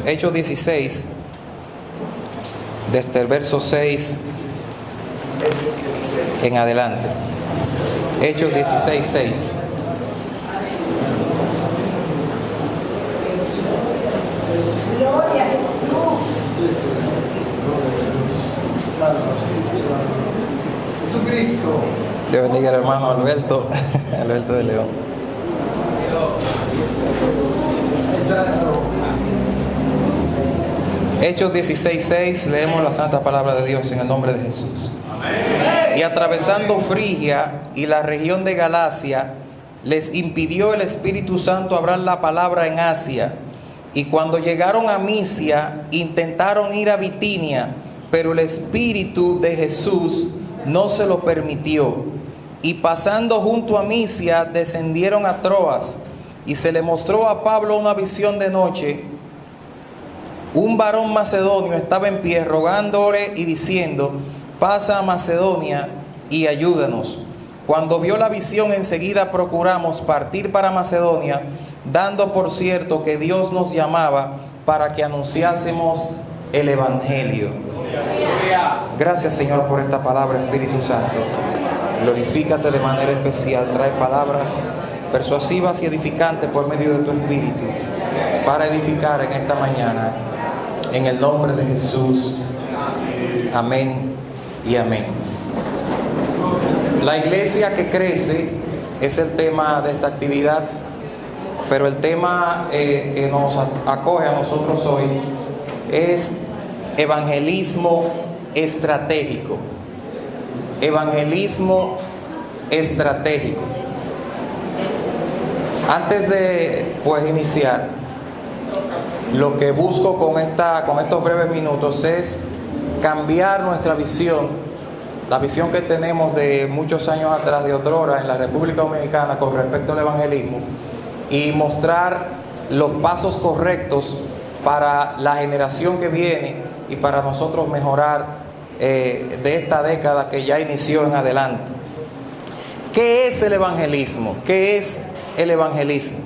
Pues Hechos 16, desde el verso 6 en adelante. Hechos 16, 6. Gloria a Jesús. Jesucristo. Dios bendiga al hermano Alberto, Alberto de León. Exacto. Hechos 16, 6, leemos la santa palabra de Dios en el nombre de Jesús. Y atravesando Frigia y la región de Galacia, les impidió el Espíritu Santo hablar la palabra en Asia. Y cuando llegaron a Misia, intentaron ir a Bitinia, pero el Espíritu de Jesús no se lo permitió. Y pasando junto a Misia, descendieron a Troas, y se le mostró a Pablo una visión de noche. Un varón macedonio estaba en pie rogándole y diciendo: pasa a Macedonia y ayúdanos. Cuando vio la visión, enseguida procuramos partir para Macedonia, dando por cierto que Dios nos llamaba para que anunciásemos el Evangelio. Gracias, Señor, por esta palabra, Espíritu Santo. Glorifícate de manera especial. Trae palabras persuasivas y edificantes por medio de tu Espíritu para edificar en esta mañana. En el nombre de Jesús. Amén y amén. La iglesia que crece es el tema de esta actividad, pero el tema que nos acoge a nosotros hoy es evangelismo estratégico. Evangelismo estratégico. Antes de iniciar, lo que busco con estos breves minutos es cambiar nuestra visión, la visión que tenemos de muchos años atrás, de otrora, en la República Dominicana con respecto al evangelismo, y mostrar los pasos correctos para la generación que viene y para nosotros mejorar de esta década que ya inició en adelante. ¿Qué es el evangelismo? ¿Qué es el evangelismo?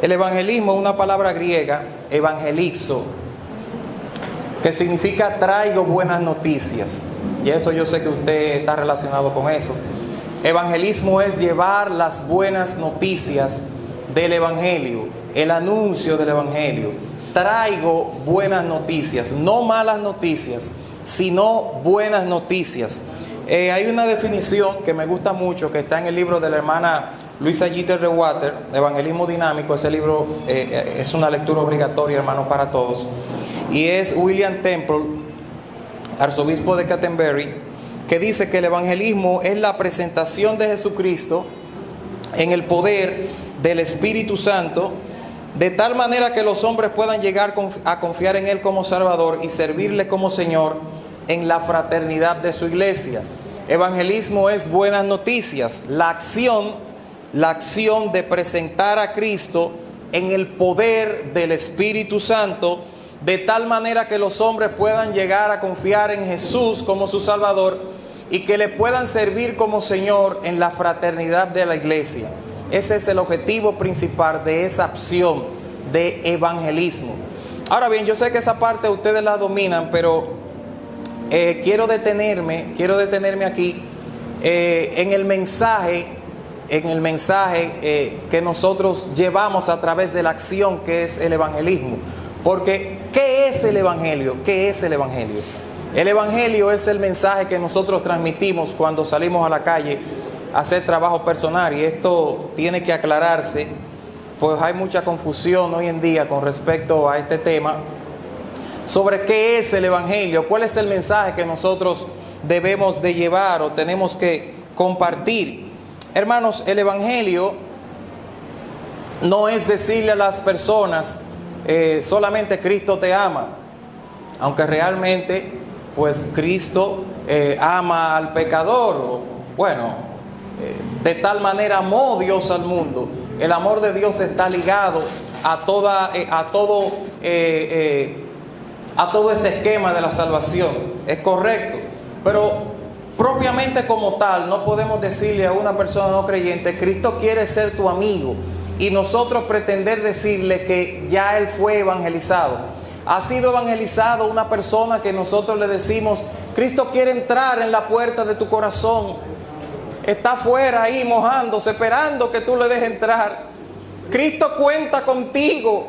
El evangelismo es una palabra griega, evangelizo, que significa traigo buenas noticias. Y eso yo sé que usted está relacionado con eso. Evangelismo es llevar las buenas noticias del evangelio, el anuncio del evangelio. Traigo buenas noticias, no malas noticias, sino buenas noticias. Hay una definición que me gusta mucho, que está en el libro de la hermana Luisa Jeter de Water, Evangelismo Dinámico. Ese libro es una lectura obligatoria, hermanos, para todos. Y es William Temple, arzobispo de Canterbury, que dice que el evangelismo es la presentación de Jesucristo en el poder del Espíritu Santo, de tal manera que los hombres puedan llegar a confiar en Él como Salvador y servirle como Señor en la fraternidad de su iglesia. Evangelismo es buenas noticias, la acción de presentar a Cristo en el poder del Espíritu Santo, de tal manera que los hombres puedan llegar a confiar en Jesús como su Salvador y que le puedan servir como Señor en la fraternidad de la iglesia. Ese es el objetivo principal de esa acción de evangelismo. Ahora bien, yo sé que esa parte ustedes la dominan, pero quiero detenerme aquí en el mensaje que nosotros llevamos a través de la acción que es el evangelismo. Porque, ¿qué es el evangelio? ¿Qué es el evangelio? El evangelio es el mensaje que nosotros transmitimos cuando salimos a la calle a hacer trabajo personal. Y esto tiene que aclararse, pues hay mucha confusión hoy en día con respecto a este tema, sobre qué es el evangelio, cuál es el mensaje que nosotros debemos de llevar o tenemos que compartir. Hermanos, el evangelio no es decirle a las personas solamente Cristo te ama, aunque realmente pues Cristo ama al pecador. Bueno, de tal manera amó Dios al mundo. El amor de Dios está ligado a todo este esquema de la salvación. Es correcto, pero propiamente como tal no podemos decirle a una persona no creyente: Cristo quiere ser tu amigo, y nosotros pretender decirle que ya Él fue evangelizado. ¿Ha sido evangelizado una persona que nosotros le decimos, Cristo quiere entrar en la puerta de tu corazón? Está afuera ahí mojándose, esperando que tú le dejes entrar. Cristo cuenta contigo.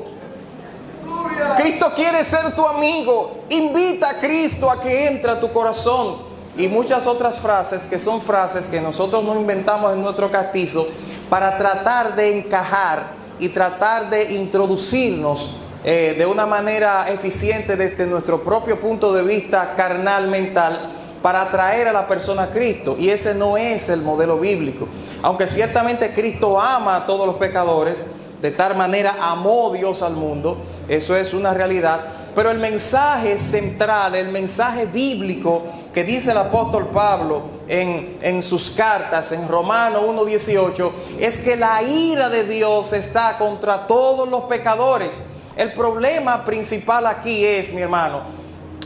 Cristo quiere ser tu amigo. Invita a Cristo a que entre a tu corazón. Y muchas otras frases que son frases que nosotros no inventamos en nuestro castizo para tratar de encajar y tratar de introducirnos de una manera eficiente desde nuestro propio punto de vista carnal, mental, para atraer a la persona a Cristo. Y ese no es el modelo bíblico. Aunque ciertamente Cristo ama a todos los pecadores, de tal manera amó Dios al mundo, eso es una realidad. Pero el mensaje central, el mensaje bíblico que dice el apóstol Pablo en sus cartas, en Romanos 1:18, es que la ira de Dios está contra todos los pecadores. El problema principal aquí es, mi hermano,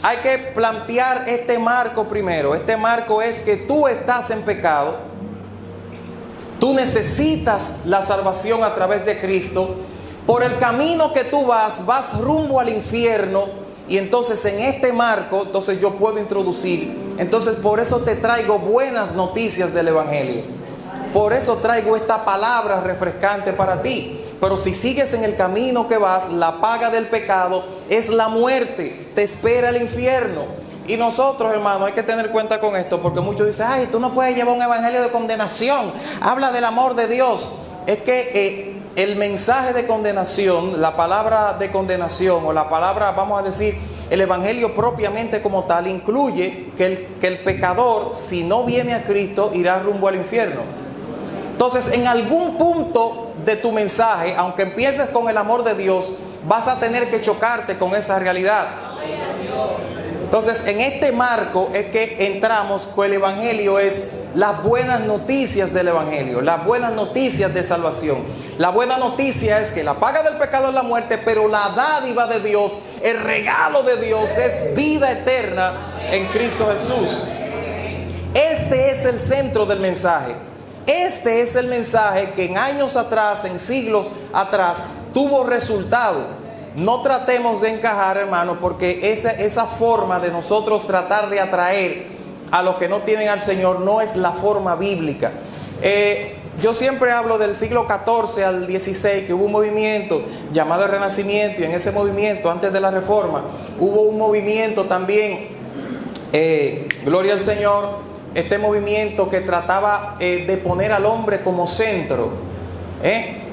hay que plantear este marco primero. Este marco es que tú estás en pecado. Tú necesitas la salvación a través de Cristo. Por el camino que tú vas rumbo al infierno. Y entonces en este marco, entonces yo puedo introducir. Entonces por eso te traigo buenas noticias del Evangelio. Por eso traigo esta palabra refrescante para ti. Pero si sigues en el camino que vas, la paga del pecado es la muerte. Te espera el infierno. Y nosotros, hermanos, hay que tener cuenta con esto, porque muchos dicen, ay, tú no puedes llevar un evangelio de condenación, habla del amor de Dios. Es que el mensaje de condenación, la palabra de condenación, o la palabra, vamos a decir, el evangelio propiamente como tal, incluye que el pecador, si no viene a Cristo, irá rumbo al infierno. Entonces, en algún punto de tu mensaje, aunque empieces con el amor de Dios, vas a tener que chocarte con esa realidad. Entonces, en este marco es que entramos con el Evangelio, es las buenas noticias del Evangelio, las buenas noticias de salvación. La buena noticia es que la paga del pecado es la muerte, pero la dádiva de Dios, el regalo de Dios es vida eterna en Cristo Jesús. Este es el centro del mensaje. Este es el mensaje que en años atrás, en siglos atrás, tuvo resultado. No tratemos de encajar, hermanos, porque esa forma de nosotros tratar de atraer a los que no tienen al Señor no es la forma bíblica. Yo siempre hablo del siglo XIV al XVI, que hubo un movimiento llamado el Renacimiento, y en ese movimiento, antes de la Reforma, hubo un movimiento también, gloria al Señor, este movimiento que trataba de poner al hombre como centro,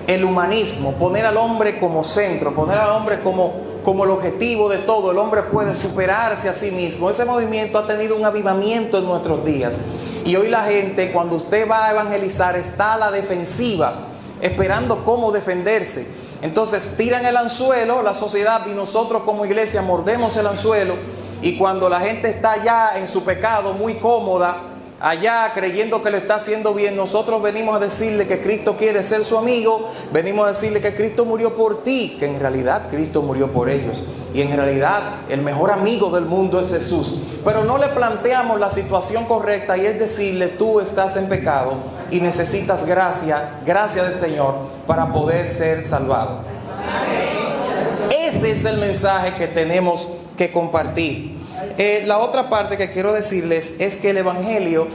el humanismo, poner al hombre como centro, poner al hombre como el objetivo de todo. El hombre puede superarse a sí mismo. Ese movimiento ha tenido un avivamiento en nuestros días. Y hoy la gente, cuando usted va a evangelizar, está a la defensiva, esperando cómo defenderse. Entonces tiran el anzuelo, la sociedad, y nosotros como iglesia mordemos el anzuelo. Y cuando la gente está ya en su pecado, muy cómoda, allá creyendo que le está haciendo bien, nosotros venimos a decirle que Cristo quiere ser su amigo, venimos a decirle que Cristo murió por ti, que en realidad Cristo murió por ellos, y en realidad el mejor amigo del mundo es Jesús. Pero no le planteamos la situación correcta, y es decirle, tú estás en pecado y necesitas gracia del Señor para poder ser salvado. Ese es el mensaje que tenemos que compartir. La otra parte que quiero decirles es que el evangelismo,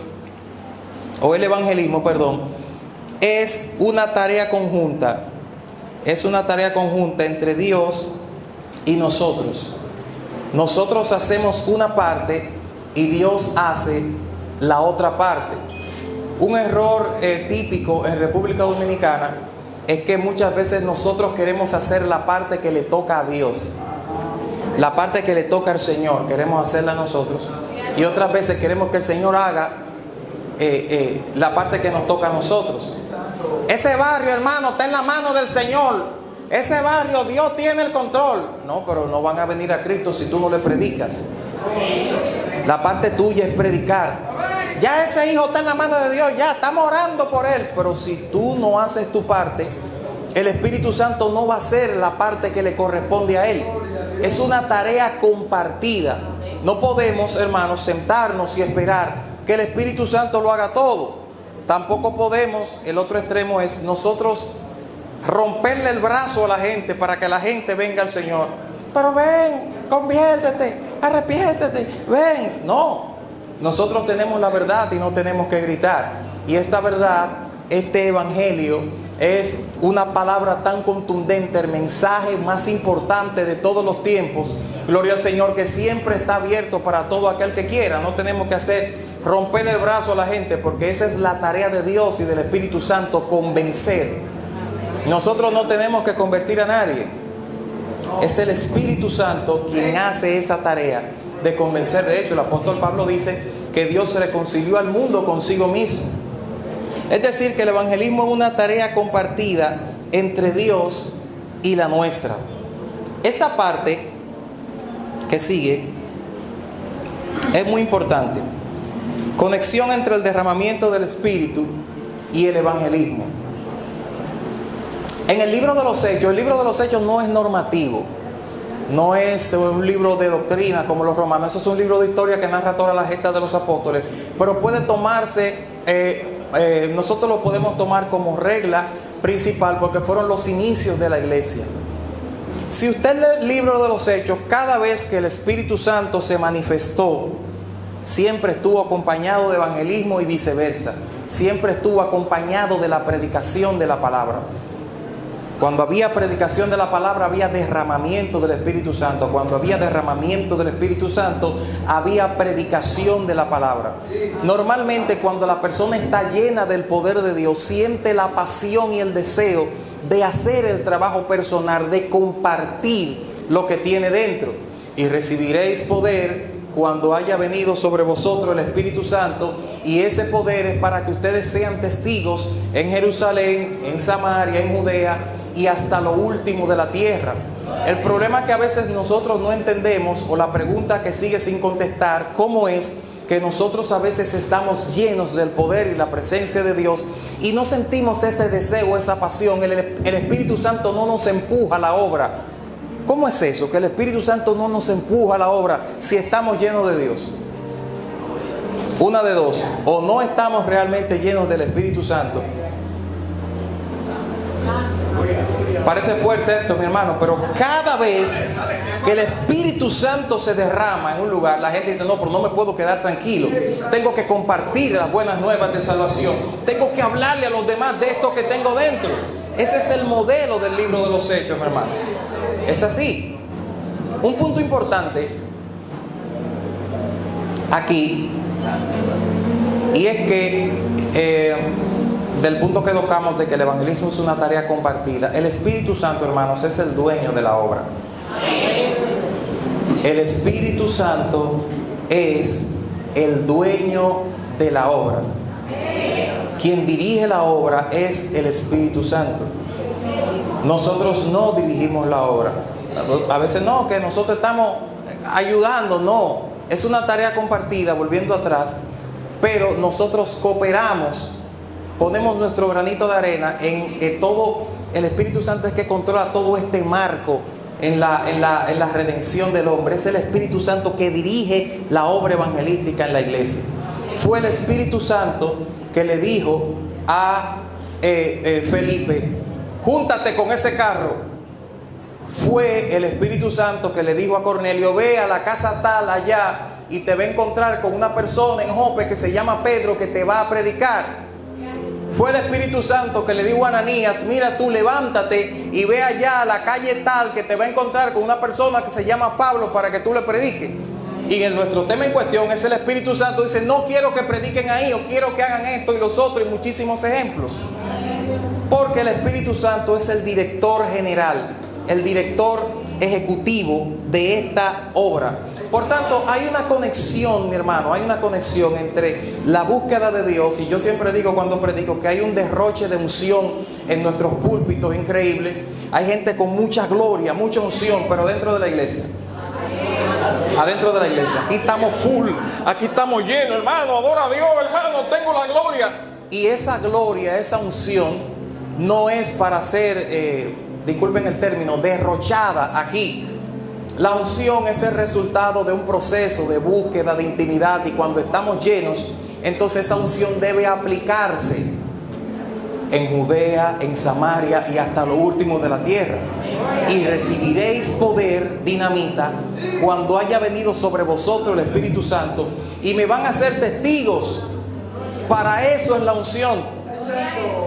es una tarea conjunta. Es una tarea conjunta entre Dios y nosotros. Nosotros hacemos una parte y Dios hace la otra parte. Un error típico en República Dominicana es que muchas veces nosotros queremos hacer la parte que le toca a Dios. La parte que le toca al Señor, queremos hacerla nosotros. Y otras veces queremos que el Señor haga la parte que nos toca a nosotros. Ese barrio, hermano, está en la mano del Señor. Ese barrio, Dios tiene el control. No, pero no van a venir a Cristo si tú no le predicas. La parte tuya es predicar. Ya ese hijo está en la mano de Dios, ya estamos orando por él. Pero si tú no haces tu parte, el Espíritu Santo no va a hacer la parte que le corresponde a él. Es una tarea compartida. No podemos, hermanos, sentarnos y esperar que el Espíritu Santo lo haga todo. Tampoco podemos, el otro extremo es nosotros romperle el brazo a la gente para que la gente venga al Señor. Pero ven, conviértete, arrepiéntete, ven. No, nosotros tenemos la verdad y no tenemos que gritar. Y esta verdad, este evangelio, es una palabra tan contundente, el mensaje más importante de todos los tiempos. Gloria al Señor, que siempre está abierto para todo aquel que quiera. No tenemos que romperle el brazo a la gente, porque esa es la tarea de Dios y del Espíritu Santo, convencer. Nosotros no tenemos que convertir a nadie. Es el Espíritu Santo quien hace esa tarea de convencer. De hecho, el apóstol Pablo dice que Dios se reconcilió al mundo consigo mismo. Es decir, que el evangelismo es una tarea compartida entre Dios y la nuestra. Esta parte que sigue es muy importante. Conexión entre el derramamiento del Espíritu y el evangelismo. En el libro de los Hechos no es normativo. No es un libro de doctrina como los romanos. Eso es un libro de historia que narra toda la gesta de los apóstoles. Pero puede tomarse... nosotros lo podemos tomar como regla principal, porque fueron los inicios de la iglesia. Si usted lee el libro de los Hechos, cada vez que el Espíritu Santo se manifestó, siempre estuvo acompañado de evangelismo y viceversa. Siempre estuvo acompañado de la predicación de la palabra. Cuando había predicación de la palabra, había derramamiento del Espíritu Santo. Cuando había derramamiento del Espíritu Santo, había predicación de la palabra. Normalmente, cuando la persona está llena del poder de Dios, siente la pasión y el deseo de hacer el trabajo personal, de compartir lo que tiene dentro. Y recibiréis poder cuando haya venido sobre vosotros el Espíritu Santo, y ese poder es para que ustedes sean testigos en Jerusalén, en Samaria, en Judea y hasta lo último de la tierra. El problema que a veces nosotros no entendemos, o la pregunta que sigue sin contestar, ¿cómo es que nosotros a veces estamos llenos del poder y la presencia de Dios y no sentimos ese deseo, esa pasión? El Espíritu Santo no nos empuja a la obra. ¿Cómo es eso? Que el Espíritu Santo no nos empuja a la obra si estamos llenos de Dios. Una de dos: o no estamos realmente llenos del Espíritu Santo. Parece fuerte esto, mi hermano, pero cada vez que el Espíritu Santo se derrama en un lugar, la gente dice: no, pero no me puedo quedar tranquilo. Tengo que compartir las buenas nuevas de salvación. Tengo que hablarle a los demás de esto que tengo dentro. Ese es el modelo del libro de los Hechos, mi hermano. Es así. Un punto importante aquí, y es que del punto que tocamos de que el evangelismo es una tarea compartida, el Espíritu Santo, hermanos, es el dueño de la obra. El Espíritu Santo es el dueño de la obra. Quien dirige la obra es el Espíritu Santo. Nosotros no dirigimos la obra. A veces no, que nosotros estamos ayudando. No, es una tarea compartida, volviendo atrás, pero nosotros cooperamos, ponemos nuestro granito de arena en todo. El Espíritu Santo es que controla todo este marco en la redención del hombre. Es el Espíritu Santo que dirige la obra evangelística en la iglesia. Fue el Espíritu Santo que le dijo a Felipe: júntate con ese carro. Fue el Espíritu Santo que le dijo a Cornelio: ve a la casa tal allá y te va a encontrar con una persona en Jope que se llama Pedro, que te va a predicar. Fue el Espíritu Santo que le dijo a Ananías: mira, tú levántate y ve allá a la calle tal, que te va a encontrar con una persona que se llama Pablo para que tú le prediques. Y en nuestro tema en cuestión es el Espíritu Santo. Dice: no quiero que prediquen ahí, o quiero que hagan esto y los otros, y muchísimos ejemplos. Porque el Espíritu Santo es el director general, el director ejecutivo de esta obra. Por tanto, hay una conexión, mi hermano, hay una conexión entre la búsqueda de Dios, y yo siempre digo cuando predico que hay un derroche de unción en nuestros púlpitos increíble. Hay gente con mucha gloria, mucha unción, pero dentro de la iglesia. Adentro de la iglesia, aquí estamos full, aquí estamos llenos, hermano, adora a Dios, hermano, tengo la gloria. Y esa gloria, esa unción, no es para ser, disculpen el término, derrochada aquí. La unción es el resultado de un proceso de búsqueda, de intimidad, y cuando estamos llenos, entonces esa unción debe aplicarse en Judea, en Samaria y hasta lo último de la tierra. y recibiréis poder, dinamita, cuando haya venido sobre vosotros el Espíritu Santo, y me van a ser testigos. Para eso es la unción.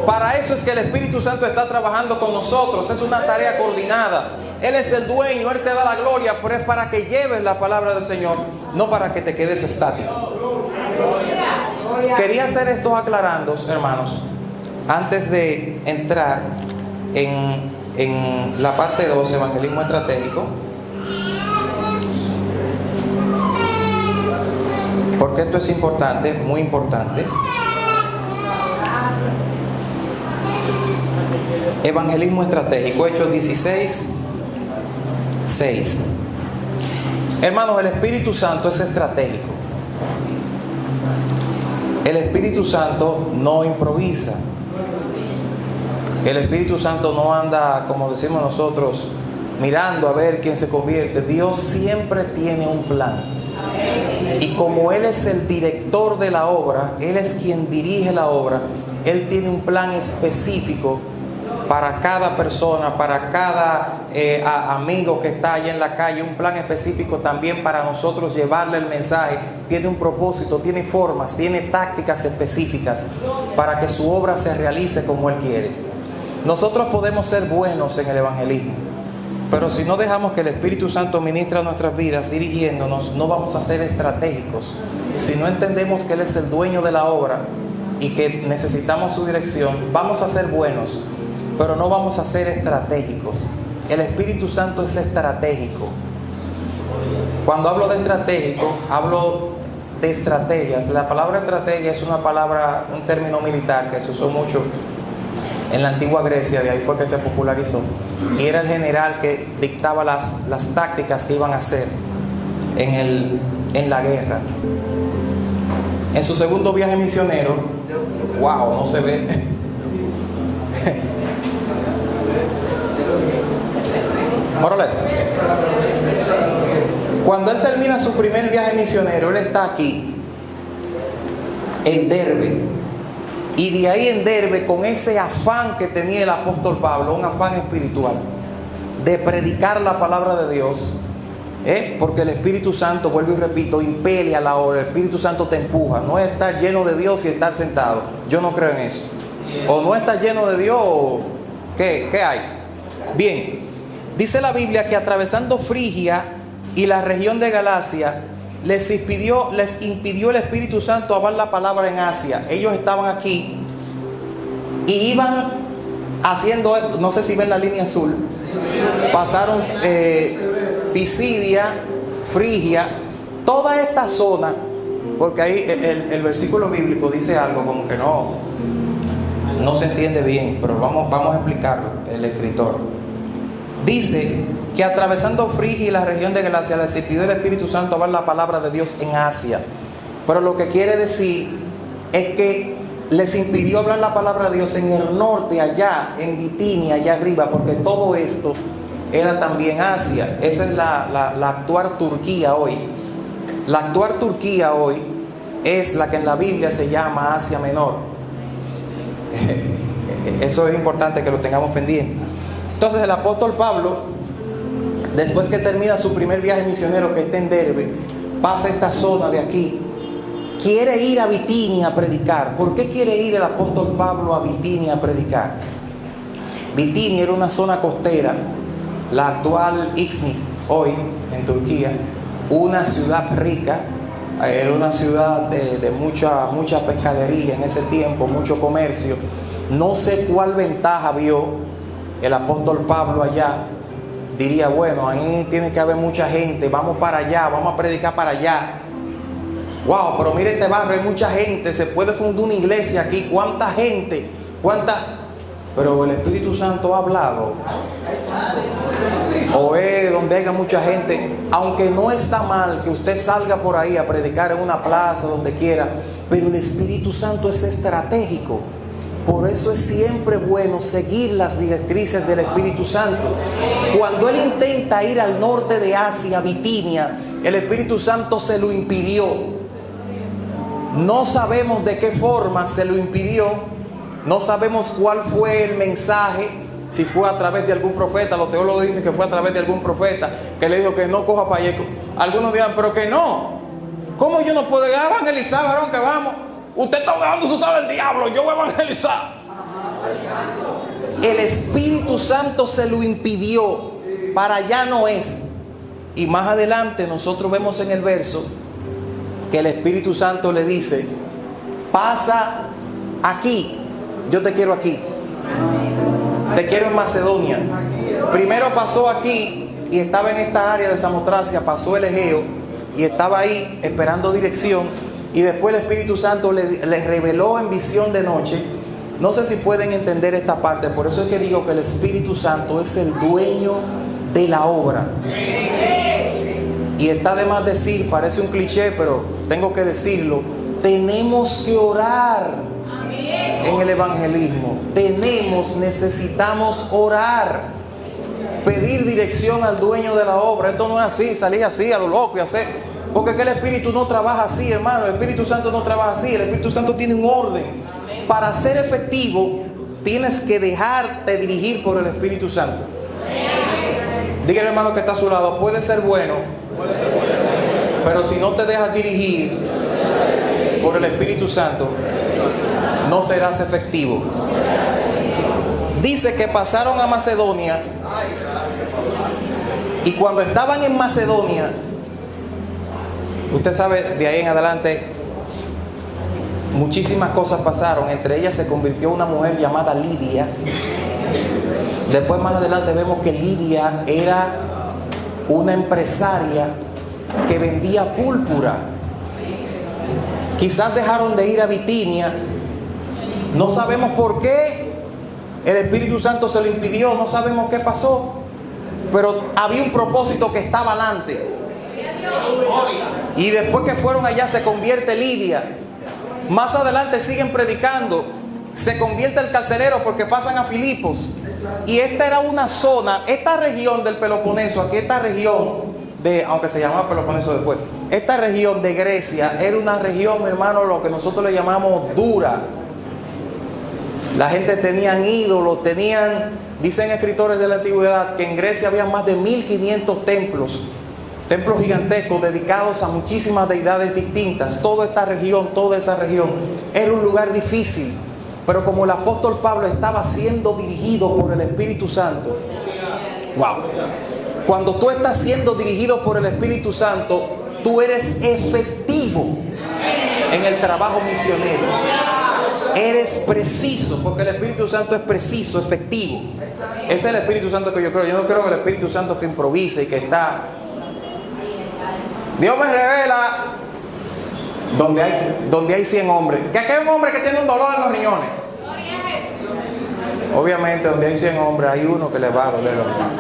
Para eso es que el Espíritu Santo está trabajando con nosotros. Es una tarea coordinada. Él es el dueño, Él te da la gloria, pero es para que lleves la palabra del Señor, no para que te quedes estático. Quería hacer estos aclarandos, hermanos, antes de entrar en la parte 2, evangelismo estratégico, porque esto es importante, muy importante. Evangelismo estratégico, Hechos 16, 6. Hermanos, el Espíritu Santo es estratégico. El Espíritu Santo no improvisa. El Espíritu Santo no anda, como decimos nosotros, mirando a ver quién se convierte. Dios siempre tiene un plan. Y como Él es el director de la obra, Él es quien dirige la obra, Él tiene un plan específico para cada persona, para cada amigo que está allá en la calle, un plan específico también para nosotros llevarle el mensaje. Tiene un propósito, tiene formas, tiene tácticas específicas para que su obra se realice como Él quiere. Nosotros podemos ser buenos en el evangelismo, pero si no dejamos que el Espíritu Santo ministre a nuestras vidas dirigiéndonos, no vamos a ser estratégicos. Si no entendemos que Él es el dueño de la obra y que necesitamos su dirección, vamos a ser buenos, pero no vamos a ser estratégicos. El Espíritu Santo es estratégico. Cuando hablo de estratégico, hablo de estrategias. La palabra estrategia es una palabra, un término militar que se usó mucho en la antigua Grecia, de ahí fue que se popularizó. Y era el general que dictaba las tácticas que iban a hacer en la guerra. En su segundo viaje misionero, wow, no se ve. Morales. Cuando él termina su primer viaje misionero, él está aquí en Derbe, y de ahí en Derbe, con ese afán que tenía el apóstol Pablo, un afán espiritual de predicar la palabra de Dios, porque el Espíritu Santo, vuelvo y repito, impele a la obra. El Espíritu Santo te empuja. No es estar lleno de Dios y estar sentado. Yo no creo en eso. O no estás lleno de Dios, o ¿qué hay? Bien, dice la Biblia que atravesando Frigia y la región de Galacia, les impidió el Espíritu Santo hablar la palabra en Asia. Ellos estaban aquí y iban haciendo esto. No sé si ven la línea azul. Pasaron Pisidia, Frigia, toda esta zona, porque ahí el versículo bíblico dice algo como que no se entiende bien, pero vamos a explicarlo. El escritor dice que atravesando Frigia y la región de Galacia les impidió el Espíritu Santo hablar la palabra de Dios en Asia. Pero lo que quiere decir es que les impidió hablar la palabra de Dios en el norte, allá en Bitinia, allá arriba, porque todo esto era también Asia. Esa es la actual Turquía hoy. La actual Turquía hoy es la que en la Biblia se llama Asia Menor. Eso es importante que lo tengamos pendiente. Entonces el apóstol Pablo, después que termina su primer viaje misionero, que está en Derbe, pasa esta zona de aquí, quiere ir a Bitinia a predicar. ¿Por qué quiere ir el apóstol Pablo a Bitinia a predicar? Bitinia era una zona costera, la actual Izmir hoy en Turquía, una ciudad rica, era una ciudad de mucha pescadería en ese tiempo, mucho comercio. No sé cuál ventaja vio el apóstol Pablo allá. Diría, bueno, ahí tiene que haber mucha gente, vamos para allá, vamos a predicar para allá. Wow, pero mire este barrio, hay mucha gente, se puede fundar una iglesia aquí. ¿Cuánta gente? Pero el Espíritu Santo ha hablado. O es donde haya mucha gente. Aunque no está mal que usted salga por ahí a predicar en una plaza, donde quiera, pero el Espíritu Santo es estratégico. Por eso es siempre bueno seguir las directrices del Espíritu Santo. Cuando él intenta ir al norte de Asia, Bitinia, el Espíritu Santo se lo impidió. No sabemos de qué forma se lo impidió. No sabemos cuál fue el mensaje si fue a través de algún profeta. Los teólogos dicen que fue a través de algún profeta que le dijo que no coja para allá. Algunos dirán, pero que no. ¿Cómo yo no puedo evangelizar, varón, que vamos? Usted está dejando su usar del diablo, yo voy a evangelizar. El Espíritu Santo se lo impidió. Para allá no es. Y más adelante nosotros vemos en el verso que el Espíritu Santo le dice: pasa aquí, yo te quiero aquí, te quiero en Macedonia. Primero pasó aquí y estaba en esta área de Samotracia, pasó el Egeo y estaba ahí esperando dirección, y después el Espíritu Santo le reveló en visión de noche. No sé si pueden entender esta parte, por eso es que digo que el Espíritu Santo es el dueño de la obra. Y está de más decir, parece un cliché, pero tengo que decirlo: tenemos que orar en el evangelismo. Necesitamos orar, pedir dirección al dueño de la obra. Esto no es así, salir así a lo loco y hacer, porque es que el Espíritu no trabaja así, hermano. El Espíritu Santo no trabaja así. El Espíritu Santo tiene un orden. Para ser efectivo, tienes que dejarte dirigir por el Espíritu Santo. Dígale, hermano, que está a su lado: puede ser bueno, pero si no te dejas dirigir por el Espíritu Santo, no serás efectivo. Dice que pasaron a Macedonia, y cuando estaban en Macedonia, usted sabe, de ahí en adelante muchísimas cosas pasaron. Entre ellas se convirtió una mujer llamada Lidia. Después, más adelante, vemos que Lidia era una empresaria que vendía púrpura. Quizás dejaron de ir a Bitinia. No sabemos por qué. El Espíritu Santo se lo impidió. No sabemos qué pasó. Pero había un propósito que estaba adelante. Y después que fueron allá, se convierte Lidia. Más adelante siguen predicando. Se convierte el carcelero porque pasan a Filipos. Y esta era una zona, esta región del Peloponeso, aquí esta región de, aunque se llamaba Peloponeso después, esta región de Grecia era una región, hermano, lo que nosotros le llamamos dura. La gente tenían ídolos, dicen escritores de la antigüedad que en Grecia había más de 1500 templos gigantescos dedicados a muchísimas deidades distintas. Toda esa región era un lugar difícil. Pero como el apóstol Pablo estaba siendo dirigido por el Espíritu Santo, wow, cuando tú estás siendo dirigido por el Espíritu Santo, tú eres efectivo en el trabajo misionero. Eres preciso, porque el Espíritu Santo es preciso, efectivo. Ese es el Espíritu Santo que yo creo. Yo no creo que el Espíritu Santo que improvisa y que está... Dios me revela donde hay 100 hombres. Que aquí hay un hombre que tiene un dolor en los riñones. Obviamente, donde hay 100 hombres, hay uno que le va a doler los riñones.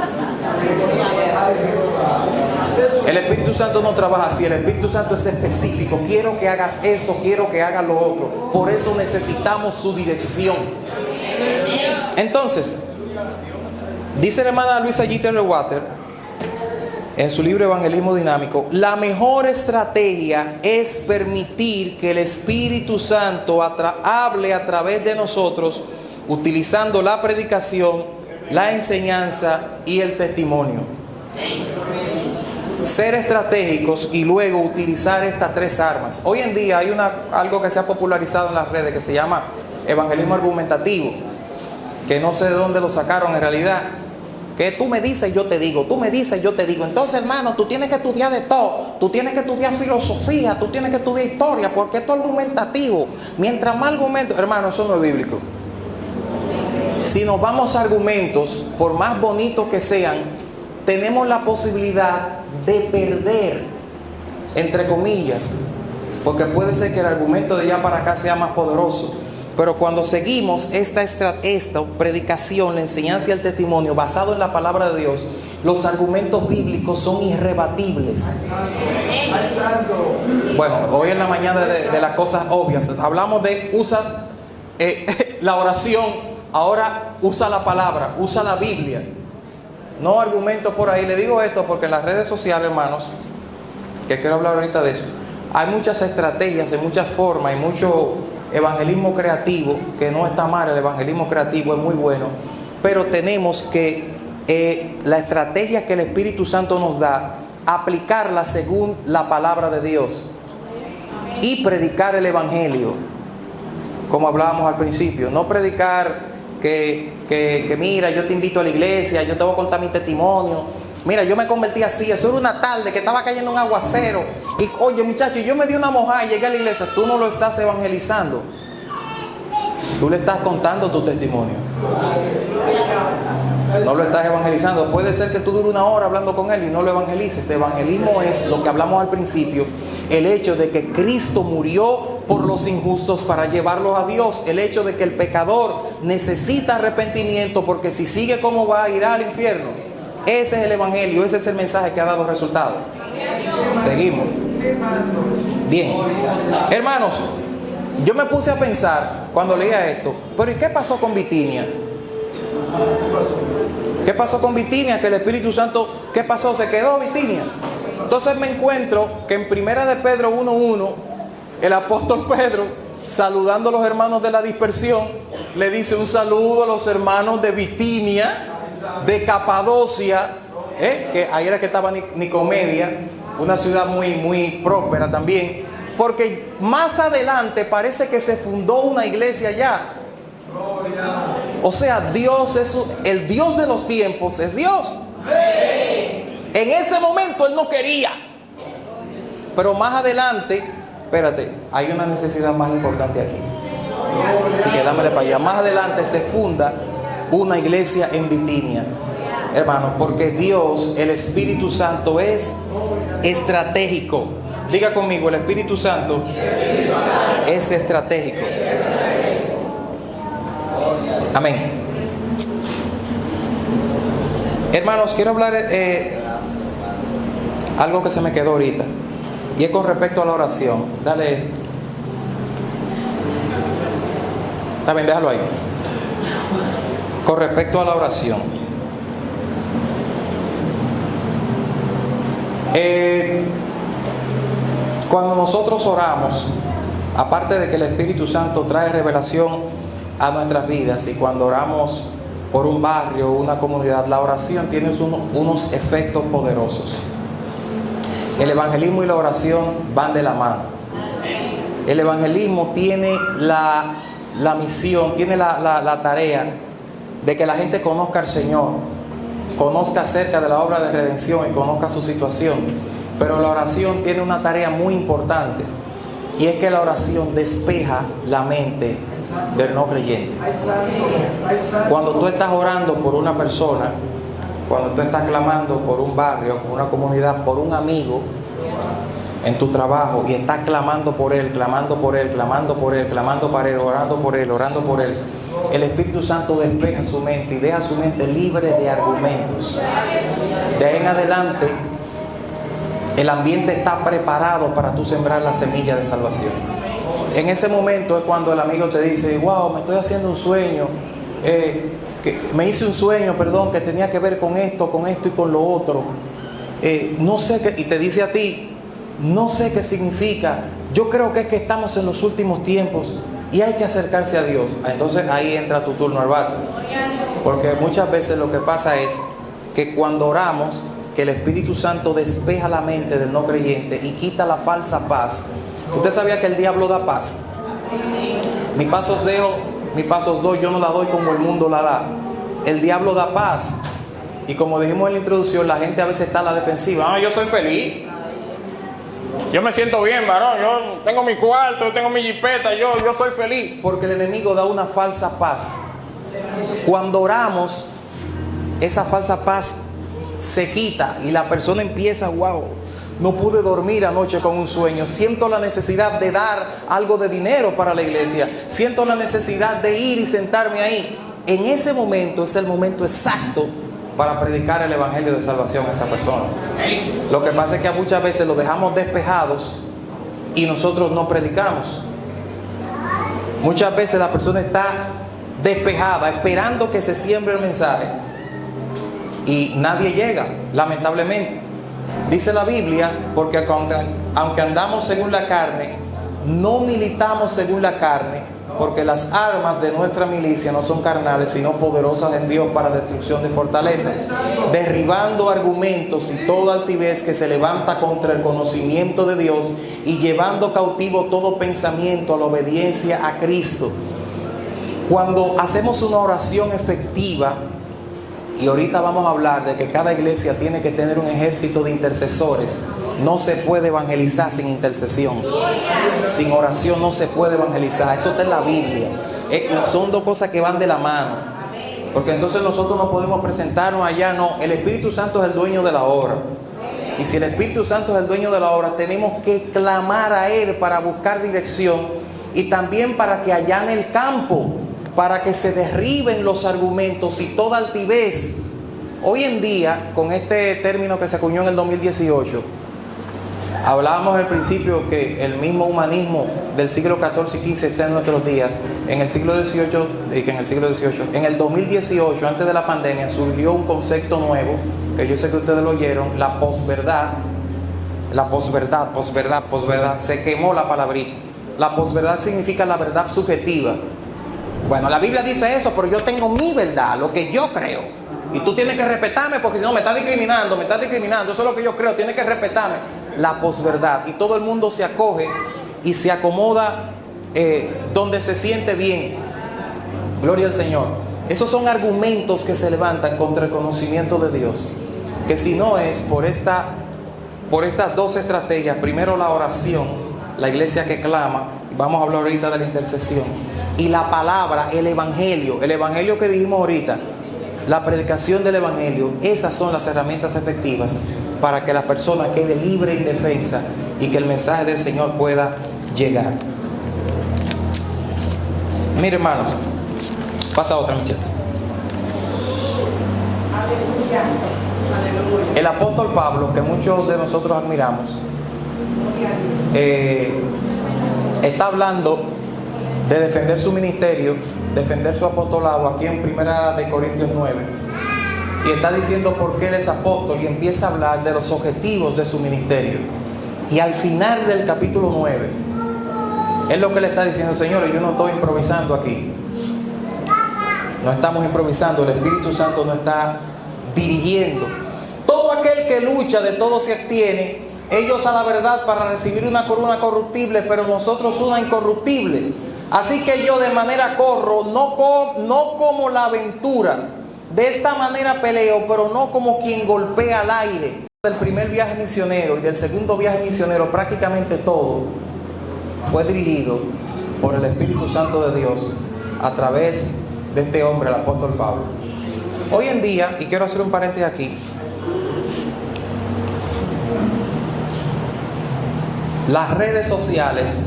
El Espíritu Santo no trabaja así. El Espíritu Santo es específico. Quiero que hagas esto, quiero que hagas lo otro. Por eso necesitamos su dirección. Entonces, dice la hermana Luisa G. Terrewater en su libro Evangelismo Dinámico: la mejor estrategia es permitir que el Espíritu Santo hable a través de nosotros, utilizando la predicación, la enseñanza y el testimonio. Ser estratégicos y luego utilizar estas tres armas. Hoy en día hay algo que se ha popularizado en las redes que se llama evangelismo argumentativo, que no sé de dónde lo sacaron en realidad. Que tú me dices y yo te digo, tú me dices y yo te digo. Entonces, hermano, tú tienes que estudiar de todo. Tú tienes que estudiar filosofía, tú tienes que estudiar historia, porque esto es argumentativo. Mientras más argumentos, hermano, eso no es bíblico. Si nos vamos a argumentos, por más bonitos que sean, tenemos la posibilidad de perder, entre comillas, porque puede ser que el argumento de allá para acá sea más poderoso. Pero cuando seguimos esta predicación, la enseñanza y el testimonio basado en la palabra de Dios, los argumentos bíblicos son irrebatibles. Bueno, hoy en la mañana de las cosas obvias, hablamos de usa la oración, ahora usa la palabra, usa la Biblia. No argumentos por ahí. Le digo esto porque en las redes sociales, hermanos, que quiero hablar ahorita de eso, hay muchas estrategias, hay muchas formas, hay mucho evangelismo creativo, que no está mal. El evangelismo creativo es muy bueno, pero tenemos que la estrategia que el Espíritu Santo nos da, aplicarla según la palabra de Dios y predicar el Evangelio, como hablábamos al principio. No predicar que mira, yo te invito a la iglesia, yo te voy a contar mi testimonio. Mira, yo me convertí así, eso era una tarde que estaba cayendo un aguacero y oye muchacho, yo me di una mojada y llegué a la iglesia. Tú no lo estás evangelizando, tú le estás contando tu testimonio, no lo estás evangelizando. Puede ser que tú dures una hora hablando con él y no lo evangelices. Evangelismo es lo que hablamos al principio, el hecho de que Cristo murió por los injustos para llevarlos a Dios, el hecho de que el pecador necesita arrepentimiento porque si sigue como va irá al infierno. Ese es el Evangelio, ese es el mensaje que ha dado resultado. Seguimos. Bien, hermanos, yo me puse a pensar cuando leía esto, pero ¿y qué pasó con Bitinia? ¿Qué pasó con Bitinia? Que el Espíritu Santo, ¿qué pasó? ¿Se quedó Bitinia? Entonces me encuentro que en Primera de Pedro 1:1, el apóstol Pedro, saludando a los hermanos de la dispersión, le dice un saludo a los hermanos de Bitinia, de Capadocia, que ahí era que estaba Nicomedia, una ciudad muy próspera también, porque más adelante parece que se fundó una iglesia allá. O sea, Dios es el Dios de los tiempos, es Dios. En ese momento Él no quería, pero más adelante, espérate, hay una necesidad más importante aquí, así que dámele para allá. Más adelante se funda una iglesia en Bitinia, hermanos, porque Dios, el Espíritu Santo, es estratégico. Diga conmigo, el Espíritu Santo es estratégico. Amén. Hermanos, quiero hablar algo que se me quedó ahorita, y es con respecto a la oración. Dale. También déjalo ahí. Con respecto a la oración, cuando nosotros oramos, aparte de que el Espíritu Santo trae revelación a nuestras vidas, y cuando oramos por un barrio, una comunidad, la oración tiene unos efectos poderosos. El evangelismo y la oración van de la mano. El evangelismo tiene la misión, tiene la tarea de que la gente conozca al Señor, conozca acerca de la obra de redención y conozca su situación. Pero la oración tiene una tarea muy importante, y es que la oración despeja la mente del no creyente. Cuando tú estás orando por una persona, cuando tú estás clamando por un barrio, por una comunidad, por un amigo en tu trabajo, y estás clamando por él, clamando por él, clamando por él, clamando por él, orando por él, orando por él, el Espíritu Santo despeja su mente y deja su mente libre de argumentos. De ahí en adelante, el ambiente está preparado para tú sembrar la semilla de salvación. En ese momento es cuando el amigo te dice: wow, me estoy haciendo un sueño, me hice un sueño, que tenía que ver con esto y con lo otro. No sé qué, y te dice a ti, no sé qué significa. Yo creo que es que estamos en los últimos tiempos y hay que acercarse a Dios. Entonces ahí entra tu turno al barco. Porque muchas veces lo que pasa es que cuando oramos, que el Espíritu Santo despeja la mente del no creyente y quita la falsa paz. ¿Usted sabía que el diablo da paz? Mis pasos doy, yo no la doy como el mundo la da. El diablo da paz. Y como dijimos en la introducción, la gente a veces está a la defensiva. Yo soy feliz, yo me siento bien, varón, yo tengo mi cuarto, yo tengo mi jipeta, yo soy feliz. Porque el enemigo da una falsa paz. Cuando oramos, esa falsa paz se quita y la persona empieza: wow, no pude dormir anoche con un sueño, siento la necesidad de dar algo de dinero para la iglesia, siento la necesidad de ir y sentarme ahí. En ese momento es el momento exacto para predicar el evangelio de salvación a esa persona. Lo que pasa es que muchas veces lo dejamos despejados y nosotros no predicamos. Muchas veces la persona está despejada, esperando que se siembre el mensaje, y nadie llega, lamentablemente. Dice la Biblia, porque aunque andamos según la carne, no militamos según la carne, porque las armas de nuestra milicia no son carnales, sino poderosas en Dios para destrucción de fortalezas, derribando argumentos y toda altivez que se levanta contra el conocimiento de Dios y llevando cautivo todo pensamiento a la obediencia a Cristo. Cuando hacemos una oración efectiva, y ahorita vamos a hablar de que cada iglesia tiene que tener un ejército de intercesores. No se puede evangelizar sin intercesión. Sin oración no se puede evangelizar. Eso está en la Biblia. Son dos cosas que van de la mano. Porque entonces nosotros no podemos presentarnos allá. No, el Espíritu Santo es el dueño de la obra. Y si el Espíritu Santo es el dueño de la obra, tenemos que clamar a Él para buscar dirección. Y también para que allá en el campo, para que se derriben los argumentos y toda altivez. Hoy en día, con este término que se acuñó en el 2018, hablábamos al principio que el mismo humanismo del siglo XIV y XV está en nuestros días. En el siglo XVIII, en el 2018, antes de la pandemia, surgió un concepto nuevo, que yo sé que ustedes lo oyeron, la posverdad. La posverdad, se quemó la palabrita. La posverdad significa la verdad subjetiva. Bueno, la Biblia dice eso, pero yo tengo mi verdad, lo que yo creo. Y tú tienes que respetarme porque si no me estás discriminando, eso es lo que yo creo, tienes que respetarme. La posverdad. Y todo el mundo se acoge y se acomoda donde se siente bien. Gloria al Señor. Esos son argumentos que se levantan contra el conocimiento de Dios. Que si no es por estas dos estrategias, primero la oración, la iglesia que clama, vamos a hablar ahorita de la intercesión, y la palabra, el evangelio que dijimos ahorita, la predicación del evangelio, esas son las herramientas efectivas para que la persona quede libre e indefensa y que el mensaje del Señor pueda llegar. Mire, hermanos, pasa otra, Michelle. El apóstol Pablo, que muchos de nosotros admiramos, está hablando de defender su ministerio, defender su apostolado aquí en 1 Corintios 9, y está diciendo por qué él es apóstol y empieza a hablar de los objetivos de su ministerio. Y al final del capítulo 9 es lo que le está diciendo: señores, yo no estoy improvisando aquí, no estamos improvisando, el Espíritu Santo nos está dirigiendo. Todo aquel que lucha, de todo se abstiene, ellos a la verdad para recibir una corona corruptible, pero nosotros una incorruptible. Así que yo de manera corro, no como la aventura. De esta manera peleo, pero no como quien golpea al aire. Del primer viaje misionero y del segundo viaje misionero, prácticamente todo fue dirigido por el Espíritu Santo de Dios a través de este hombre, el apóstol Pablo. Hoy en día, y quiero hacer un paréntesis aquí, las redes sociales,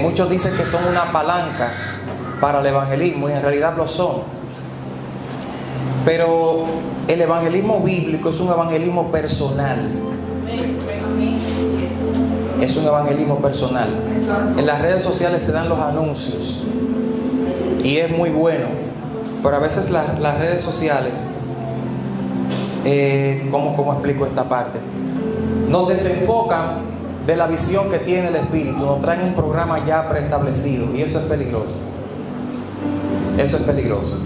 muchos dicen que son una palanca para el evangelismo, y en realidad lo son. Pero el evangelismo bíblico es un evangelismo personal. Es un evangelismo personal. En las redes sociales se dan los anuncios y es muy bueno, pero a veces las redes sociales, ¿cómo explico esta parte? Nos desenfocan de la visión que tiene el Espíritu, nos traen un programa ya preestablecido, y eso es peligroso. Eso es peligroso.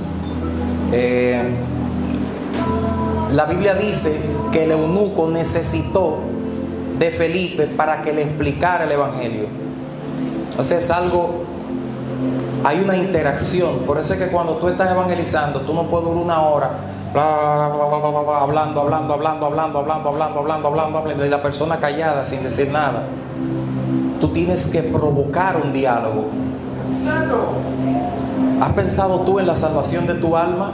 La Biblia dice que el eunuco necesitó de Felipe para que le explicara el evangelio. O sea, es algo, hay una interacción. Por eso es que cuando tú estás evangelizando, tú no puedes durar una hora hablando, y la persona callada sin decir nada. Tú tienes que provocar un diálogo. ¿Has pensado tú en la salvación de tu alma?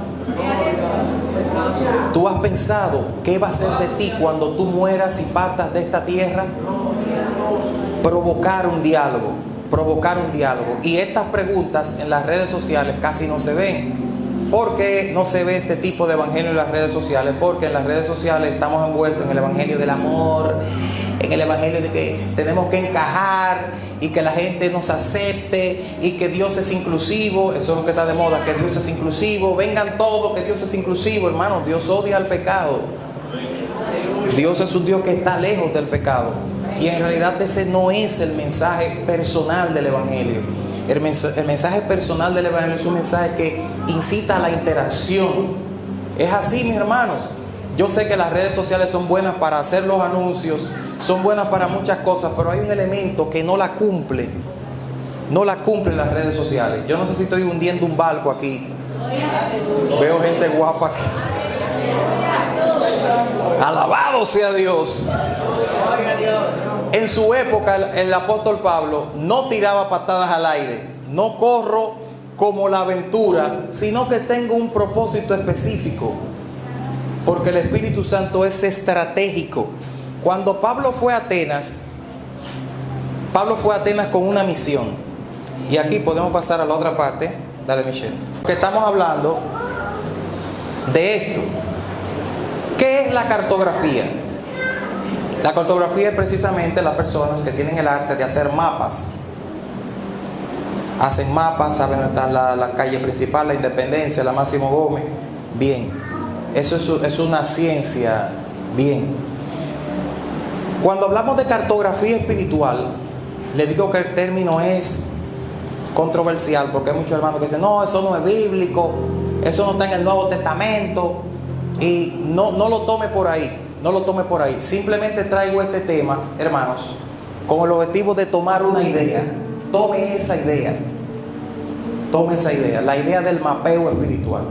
¿Tú has pensado qué va a ser de ti cuando tú mueras y partas de esta tierra? Provocar un diálogo. Y estas preguntas en las redes sociales casi no se ven. ¿Por qué no se ve este tipo de evangelio en las redes sociales? Porque en las redes sociales estamos envueltos en el evangelio del amor, en el evangelio de que tenemos que encajar y que la gente nos acepte y que Dios es inclusivo. Eso es lo que está de moda, que Dios es inclusivo. Vengan todos, que Dios es inclusivo. Hermano, Dios odia al pecado. Dios es un Dios que está lejos del pecado. Y en realidad ese no es el mensaje personal del Evangelio. El mensaje personal del Evangelio es un mensaje que incita a la interacción. Es así, mis hermanos. Yo sé que las redes sociales son buenas para hacer los anuncios, son buenas para muchas cosas, pero hay un elemento que no la cumple. No la cumplen las redes sociales. Yo no sé si estoy hundiendo un barco aquí. Veo gente guapa aquí. Alabado sea Dios. En su época el apóstol Pablo no tiraba patadas al aire. No corro como la aventura, sino que tengo un propósito específico. Porque el Espíritu Santo es estratégico. Cuando Pablo fue a Atenas con una misión. Y aquí podemos pasar a la otra parte. Dale, Michelle. Que estamos hablando de esto. ¿Qué es la cartografía? La cartografía es precisamente las personas que tienen el arte de hacer mapas. Hacen mapas, saben dónde está la calle principal, la Independencia, la Máximo Gómez. Bien. Eso es una ciencia. Bien. Cuando hablamos de cartografía espiritual, le digo que el término es controversial, porque hay muchos hermanos que dicen, no, eso no es bíblico, eso no está en el Nuevo Testamento, y no lo tome por ahí, no lo tome por ahí. Simplemente traigo este tema, hermanos, con el objetivo de tomar una idea. Tome esa idea, la idea del mapeo espiritual.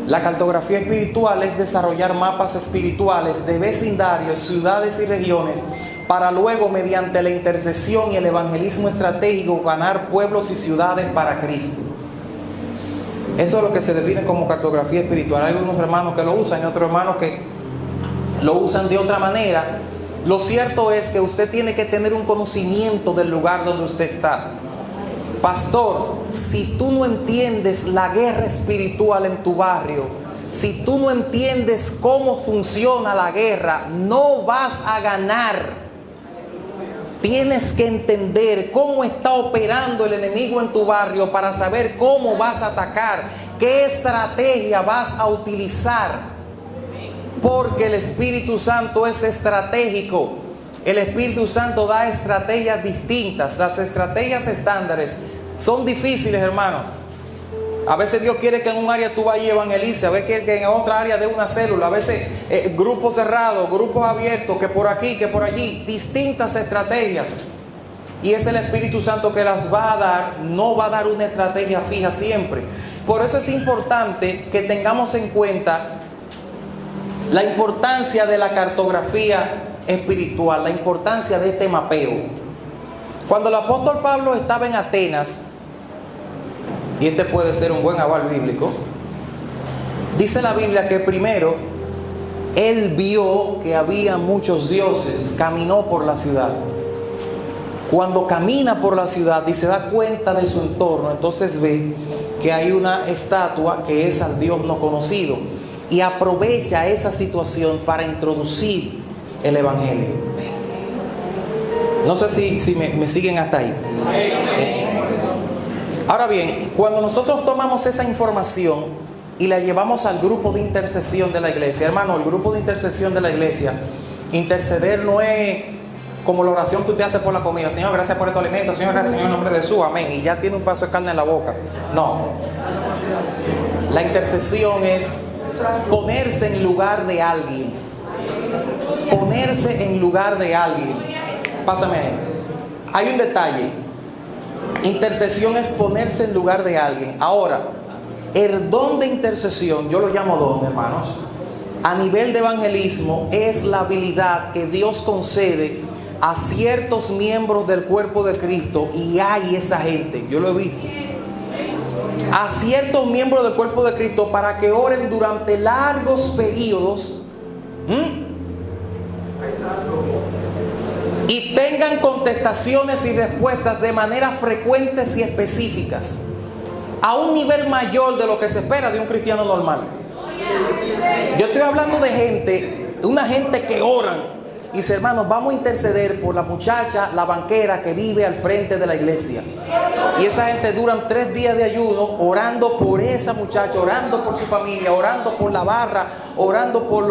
La cartografía espiritual es desarrollar mapas espirituales de vecindarios, ciudades y regiones, para luego, mediante la intercesión y el evangelismo estratégico, ganar pueblos y ciudades para Cristo. Eso es lo que se define como cartografía espiritual. Hay algunos hermanos que lo usan y otros hermanos que lo usan de otra manera. Lo cierto es que usted tiene que tener un conocimiento del lugar donde usted está. Pastor, si tú no entiendes la guerra espiritual en tu barrio, si tú no entiendes cómo funciona la guerra, no vas a ganar. Tienes que entender cómo está operando el enemigo en tu barrio para saber cómo vas a atacar, qué estrategia vas a utilizar. Porque el Espíritu Santo es estratégico. El Espíritu Santo da estrategias distintas. Las estrategias estándares son difíciles, hermano. A veces Dios quiere que en un área tú vayas y evangelices, a veces quiere que en otra área de una célula, a veces grupos cerrados, grupos abiertos, que por aquí, que por allí, distintas estrategias. Y es el Espíritu Santo que las va a dar, no va a dar una estrategia fija siempre. Por eso es importante que tengamos en cuenta la importancia de la cartografía espiritual, la importancia de este mapeo. Cuando el apóstol Pablo estaba en Atenas, y este puede ser un buen aval bíblico, dice la Biblia que primero él vio que había muchos dioses, caminó por la ciudad. Cuando camina por la ciudad y se da cuenta de su entorno, entonces ve que hay una estatua que es al Dios no conocido, y aprovecha esa situación para introducir el Evangelio. No sé si me siguen hasta ahí. Ahora bien, cuando nosotros tomamos esa información y la llevamos al grupo de intercesión de la iglesia, hermano, el grupo de intercesión de la iglesia, interceder no es como la oración que usted hace por la comida. Señor, gracias por estos alimentos. Señor, gracias en el nombre de Jesús, amén. Y ya tiene un pedazo de carne en la boca. No. La intercesión es ponerse en lugar de alguien. Ponerse en lugar de alguien. Pásame ahí. Hay un detalle. Intercesión es ponerse en lugar de alguien. Ahora, el don de intercesión, yo lo llamo don, hermanos, a nivel de evangelismo, es la habilidad que Dios concede a ciertos miembros del cuerpo de Cristo. Y hay esa gente, yo lo he visto, a ciertos miembros del cuerpo de Cristo para que oren durante largos periodos y tengan contestaciones y respuestas de manera frecuentes y específicas, a un nivel mayor de lo que se espera de un cristiano normal. Yo estoy hablando de gente, una gente que oran y dice, hermanos, vamos a interceder por la muchacha, la banquera que vive al frente de la iglesia. Y esa gente duran 3 días de ayuno orando por esa muchacha, orando por su familia, orando por la barra, orando por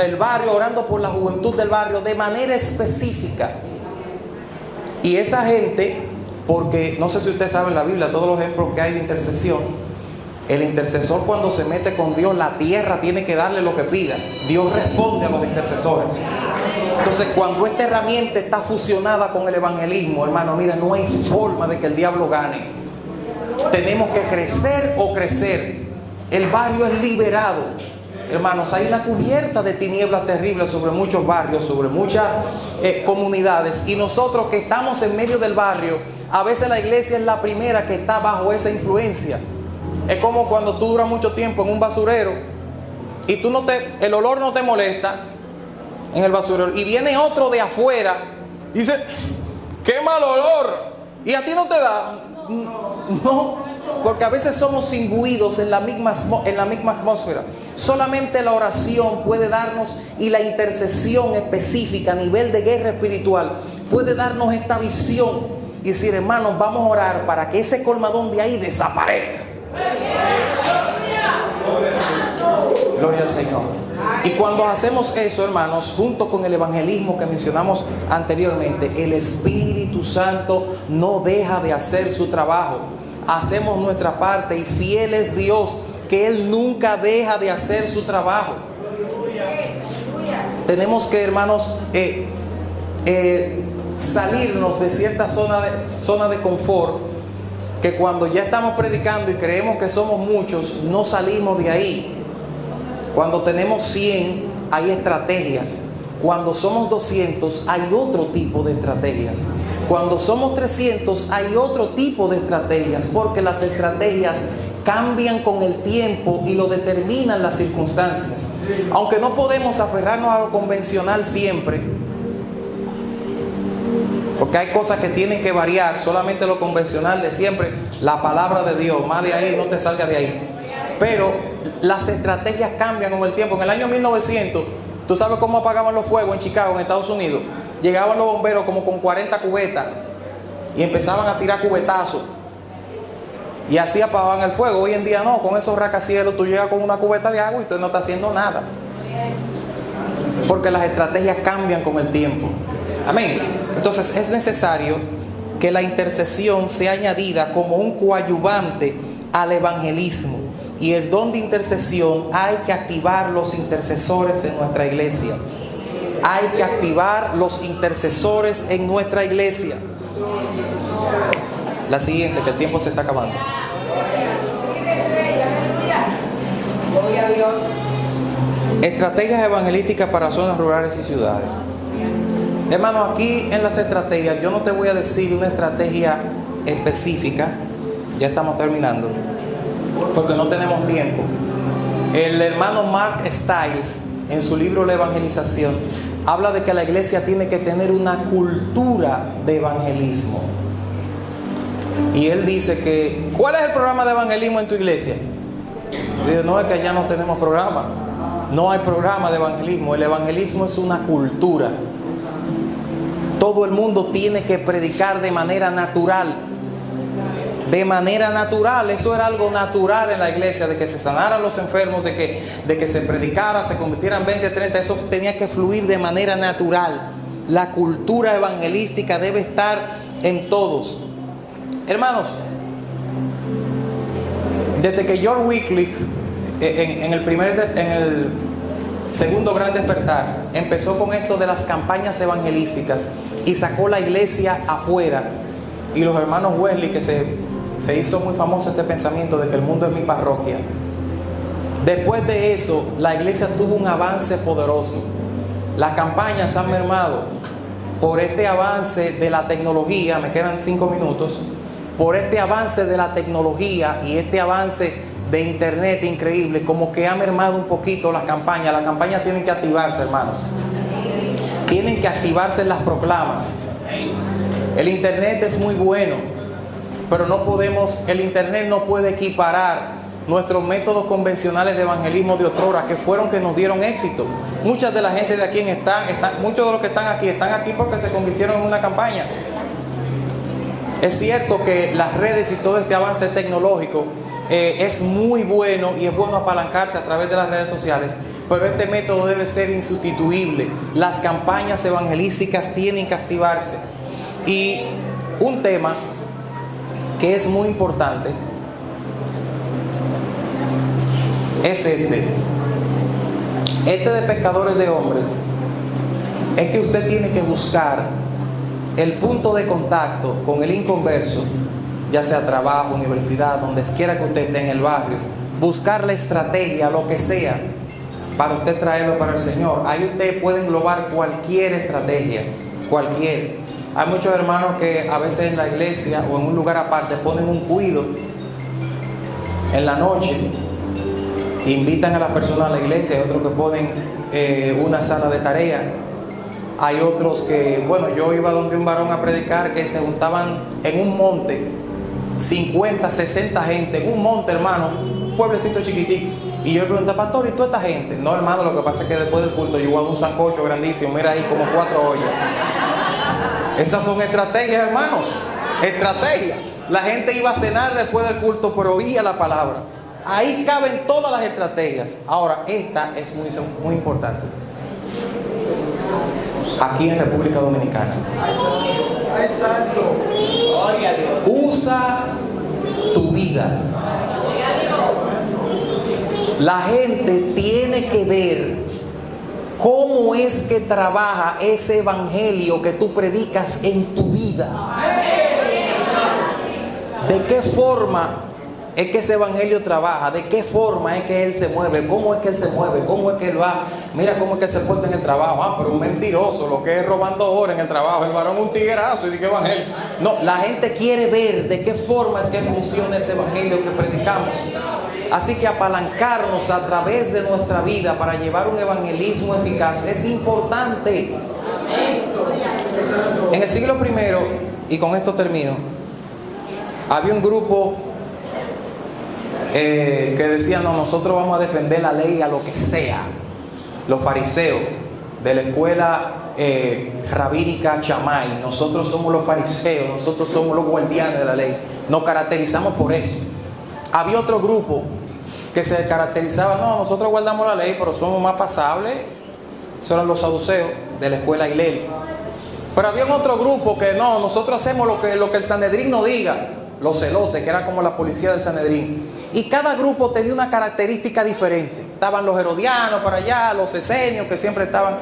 el barrio, orando por la juventud del barrio de manera específica. Y esa gente, porque no sé si usted sabe en la Biblia todos los ejemplos que hay de intercesión, el intercesor cuando se mete con Dios, la tierra tiene que darle lo que pida. Dios responde a los intercesores. Entonces, cuando esta herramienta está fusionada con el evangelismo, hermano, mira, no hay forma de que el diablo gane. Tenemos que crecer o crecer. El barrio es liberado. Hermanos, hay una cubierta de tinieblas terribles sobre muchos barrios, sobre muchas comunidades. Y nosotros que estamos en medio del barrio, a veces la iglesia es la primera que está bajo esa influencia. Es como cuando tú duras mucho tiempo en un basurero y el olor no te molesta en el basurero, y viene otro de afuera y dice, ¡qué mal olor! Y a ti no te da. No, porque a veces somos imbuidos en la misma atmósfera. Solamente la oración puede darnos, y la intercesión específica a nivel de guerra espiritual puede darnos esta visión y decir, hermanos, vamos a orar para que ese colmadón de ahí desaparezca. Gloria al Señor. Y cuando hacemos eso, hermanos, junto con el evangelismo que mencionamos anteriormente, el Espíritu Santo no deja de hacer su trabajo. Hacemos nuestra parte y fiel es Dios, que Él nunca deja de hacer su trabajo. Tenemos que, hermanos, salirnos de cierta zona de confort, que cuando ya estamos predicando y creemos que somos muchos, no salimos de ahí. Cuando tenemos 100 hay estrategias. Cuando somos 200 hay otro tipo de estrategias. Cuando somos 300 hay otro tipo de estrategias, porque las estrategias cambian con el tiempo y lo determinan las circunstancias. Aunque no podemos aferrarnos a lo convencional siempre, porque hay cosas que tienen que variar. Solamente lo convencional de siempre, la palabra de Dios, más de ahí no te salga de ahí. Pero las estrategias cambian con el tiempo. En el año 1900, ¿tú sabes cómo apagaban los fuegos en Chicago, en Estados Unidos? Llegaban los bomberos como con 40 cubetas y empezaban a tirar cubetazos, y así apagaban el fuego. Hoy en día no, con esos rascacielos tú llegas con una cubeta de agua y usted no está haciendo nada, porque las estrategias cambian con el tiempo. Amén. Entonces es necesario que la intercesión sea añadida como un coadyuvante al evangelismo. Y el don de intercesión hay que activar los intercesores en nuestra iglesia. Hay que activar los intercesores en nuestra iglesia. La siguiente, que el tiempo se está acabando. Estrategias evangelísticas para zonas rurales y ciudades. Hermano, aquí en las estrategias yo no te voy a decir una estrategia específica. Ya estamos terminando, porque no tenemos tiempo. El hermano Mark Stiles, en su libro La Evangelización, habla de que la iglesia tiene que tener una cultura de evangelismo. Y él dice que, ¿cuál es el programa de evangelismo en tu iglesia? Dice, no, es que allá no tenemos programa. No hay programa de evangelismo. El evangelismo es una cultura. Todo el mundo tiene que predicar de manera natural. De manera natural. Eso era algo natural en la iglesia, de que se sanaran los enfermos, de que se predicara, se convirtieran 20, 30. Eso tenía que fluir de manera natural. La cultura evangelística debe estar en todos. Hermanos, desde que George Wycliffe en el segundo gran despertar empezó con esto de las campañas evangelísticas y sacó la iglesia afuera, y los hermanos Wesley, que se hizo muy famoso este pensamiento de que el mundo es mi parroquia. Después de eso, la iglesia tuvo un avance poderoso. Las campañas han mermado por este avance de la tecnología. Me quedan 5 minutos. Por este avance de la tecnología y este avance de internet increíble, como que ha mermado un poquito las campañas. Las campañas tienen que activarse, hermanos. Tienen que activarse las proclamas. El internet es muy bueno, pero el internet no puede equiparar nuestros métodos convencionales de evangelismo de otrora, que fueron que nos dieron éxito. Muchas de la gente de aquí muchos de los que están aquí porque se convirtieron en una campaña. Es cierto que las redes y todo este avance tecnológico es muy bueno, y es bueno apalancarse a través de las redes sociales, pero este método debe ser insustituible. Las campañas evangelísticas tienen que activarse. Y un tema que es muy importante es este de pescadores de hombres. Es que usted tiene que buscar el punto de contacto con el inconverso, ya sea trabajo, universidad, donde quiera que usted esté en el barrio. Buscar la estrategia, lo que sea, para usted traerlo para el Señor. Ahí usted puede englobar cualquier estrategia, cualquier. Hay muchos hermanos que a veces en la iglesia o en un lugar aparte ponen un cuido en la noche, invitan a las personas a la iglesia. Hay otros que ponen una sala de tarea. Hay otros que, bueno, yo iba donde un varón a predicar, que se juntaban en un monte, 50, 60 gente, en un monte, hermano, un pueblecito chiquitico. Y yo le pregunté, pastor, ¿y toda esta gente? No, hermano, lo que pasa es que después del culto yo voy a un sancocho grandísimo, mira ahí como 4 ollas. Esas son estrategias, hermanos, estrategias. La gente iba a cenar después del culto, pero oía la palabra. Ahí caben todas las estrategias. Ahora, esta es muy importante. Aquí en República Dominicana, ¡Ay, santo! usa tu vida. La gente tiene que ver cómo es que trabaja ese evangelio que tú predicas en tu vida. ¿De qué forma es que ese evangelio trabaja? ¿De qué forma es que él se mueve? ¿Cómo es que él se mueve? ¿Cómo es que él va? Mira cómo es que él se porta en el trabajo. Ah, pero un mentiroso, lo que es robando horas en el trabajo. El varón un tiguerazo y de qué evangelio. No, la gente quiere ver de qué forma es que funciona ese evangelio que predicamos. Así que apalancarnos a través de nuestra vida para llevar un evangelismo eficaz es importante. En el siglo I, y con esto termino, había un grupo que decía, no, nosotros vamos a defender la ley a lo que sea. Los fariseos de la escuela rabínica Shammai, nosotros somos los fariseos, nosotros somos los guardianes de la ley, nos caracterizamos por eso. Había otro grupo que se caracterizaba, no, nosotros guardamos la ley, pero somos más pasables. Esos eran los saduceos de la escuela Hillel. Pero había otro grupo que no, nosotros hacemos lo que el Sanedrín nos diga. Los celotes, que eran como la policía del Sanedrín. Y cada grupo tenía una característica diferente. Estaban los herodianos por allá, los esenios, que siempre estaban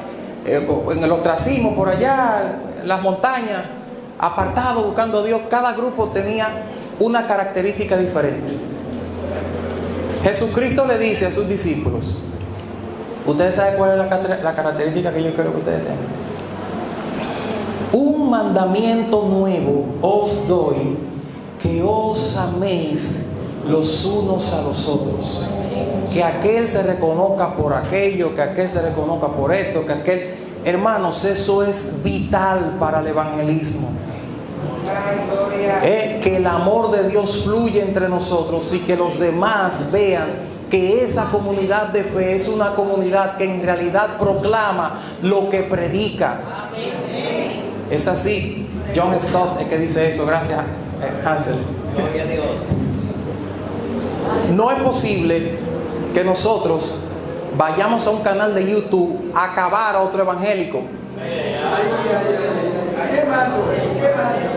en el ostracismo por allá, en las montañas, apartados buscando a Dios. Cada grupo tenía una característica diferente. Jesucristo le dice a sus discípulos, ¿ustedes saben cuál es la característica que yo quiero que ustedes tengan? Un mandamiento nuevo os doy, que os améis los unos a los otros. Que aquel se reconozca por aquello, que aquel se reconozca por esto, que aquel... Hermanos, eso es vital para el evangelismo. Que el amor de Dios fluye entre nosotros y que los demás vean que esa comunidad de fe es una comunidad que en realidad proclama lo que predica. Es así. John Stott es que dice eso. Gracias, Hansel. Gloria a Dios. No es posible que nosotros vayamos a un canal de YouTube a acabar a otro evangélico.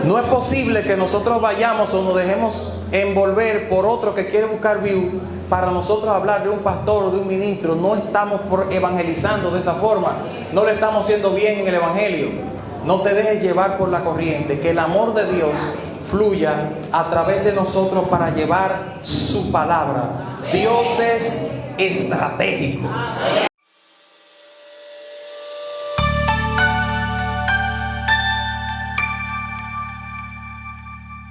No es posible que nosotros vayamos o nos dejemos envolver por otro que quiere buscar view para nosotros hablar de un pastor o de un ministro. No estamos evangelizando de esa forma. No le estamos haciendo bien en el evangelio. No te dejes llevar por la corriente. Que el amor de Dios fluya a través de nosotros para llevar su palabra. Dios es estratégico.